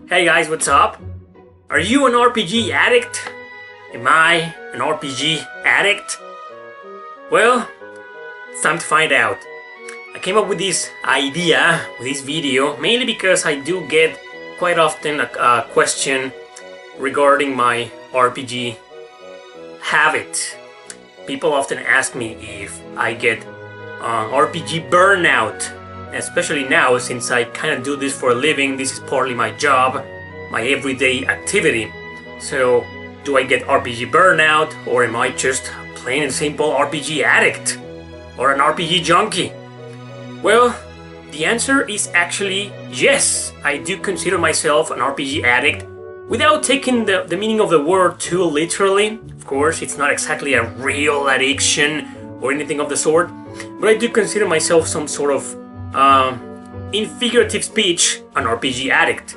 Hey guys, what's up? Are you an RPG addict? Am I an RPG addict? Well, it's time to find out. I came up with this idea, with this video, mainly because I do get quite often a question regarding my RPG habit. People often ask me if I get RPG burnout, especially now since I kind of do this for a living. This is partly my job, my everyday activity. So do I get RPG burnout, or am I just plain and simple RPG addict or an RPG junkie? Well, the answer is actually yes. I do consider myself an RPG addict without taking the meaning of the word too literally. Of course, it's not exactly a real addiction or anything of the sort, but I do consider myself some sort of in figurative speech, an RPG addict.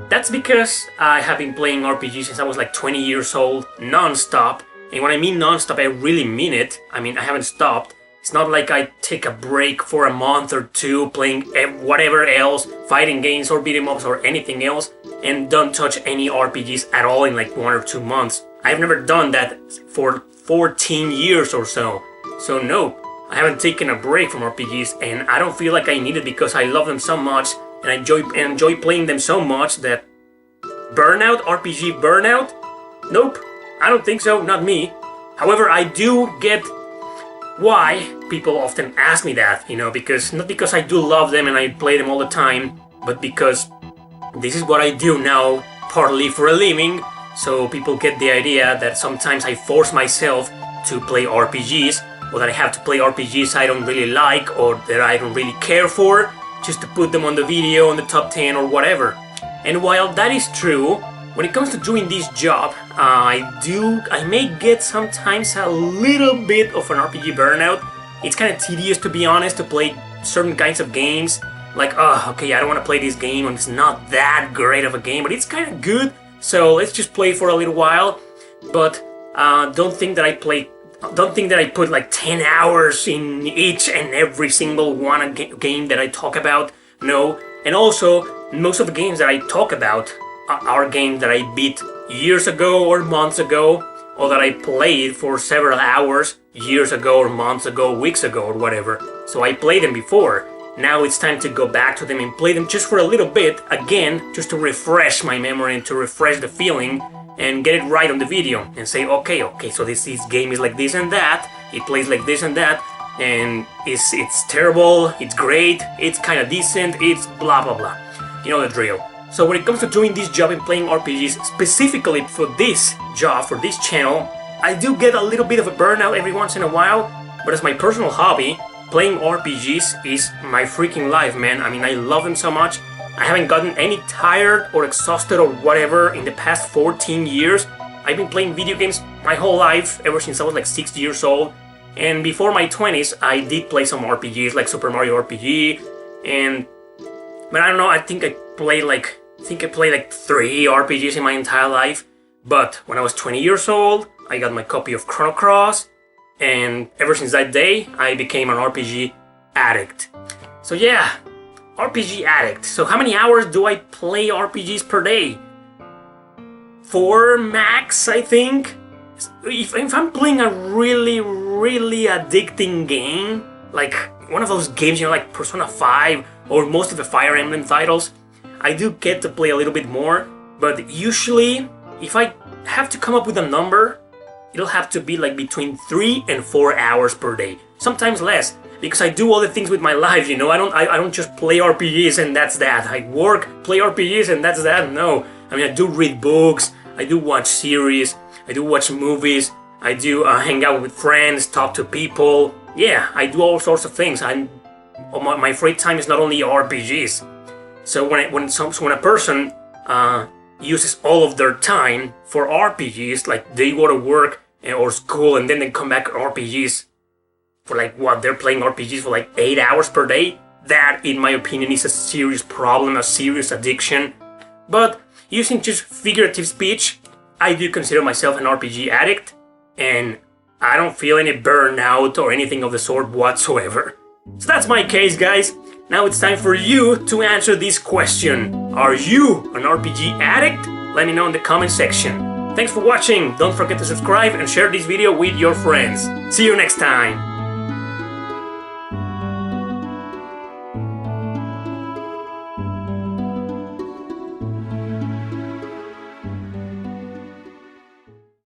That's because I have been playing RPG since I was like 20 years old, non-stop. And when I mean non-stop, I really mean it. I mean, I haven't stopped. It's not like I take a break for a month or two playing whatever else, fighting games or beat 'em ups or anything else, and don't touch any RPGs at all in like 1 or 2 months. I've never done that for 14 years or so. So no, I haven't taken a break from RPGs, and I don't feel like I need it because I love them so much and I enjoy playing them so much that burnout, RPG burnout? Nope, I don't think so, not me. However, I do get why people often ask me that, because not because I do love them and I play them all the time, but because this is what I do now, partly for a living, so people get the idea that sometimes I force myself to play RPGs, or that I have to play RPGs I don't really like or that I don't really care for, just to put them on the video, on the top 10 or whatever. And while that is true, when it comes to doing this job, I may get sometimes a little bit of an RPG burnout. It's kind of tedious, to be honest, to play certain kinds of games. Like, okay, I don't want to play this game, and it's not that great of a game, but it's kind of good, so let's just play for a little while. But don't think that I put like 10 hours in each and every single one game that I talk about. No. And also, most of the games that I talk about are games that I beat years ago or months ago, or that I played for several hours years ago or months ago, weeks ago or whatever. So I played them before. Now it's time to go back to them and play them just for a little bit again, just to refresh my memory and to refresh the feeling and get it right on the video and say, okay, so this game is like this and that, it plays like this and that, and it's terrible, it's great, it's kind of decent, it's blah blah blah. You know the drill. So when it comes to doing this job and playing RPGs, specifically for this job, for this channel, I do get a little bit of a burnout every once in a while, but as my personal hobby, playing RPGs is my freaking life, man. I mean, I love them so much. I haven't gotten any tired or exhausted or whatever in the past 14 years. I've been playing video games my whole life, ever since I was like 6 years old. And before my 20s, I did play some RPGs like Super Mario RPG, but I don't know, I think I played like 3 RPGs in my entire life. But when I was 20 years old, I got my copy of Chrono Cross, and ever since that day, I became an RPG addict. So yeah, RPG addict. So how many hours do I play RPGs per day? 4 max, I think. If I'm playing a really, really addicting game, like one of those games, like Persona 5 or most of the Fire Emblem titles, I do get to play a little bit more. But usually, if I have to come up with a number, it'll have to be like between 3 and 4 hours per day. Sometimes less, because I do other things with my life, I don't just play RPGs and that's that. I work, play RPGs and that's that. No. I mean, I do read books, I do watch series, I do watch movies, I do hang out with friends, talk to people. Yeah, I do all sorts of things. My free time is not only RPGs. So when a person uses all of their time for RPGs, like they go to work or school and then they come back to RPGs for they're playing RPGs for like 8 hours per day, that in my opinion is a serious problem, a serious addiction. But using just figurative speech, I do consider myself an RPG addict, and I don't feel any burnout or anything of the sort whatsoever. So that's my case, guys. Now it's time for you to answer this question. Are you an RPG addict? Let me know in the comment section. Thanks for watching. Don't forget to subscribe and share this video with your friends. See you next time.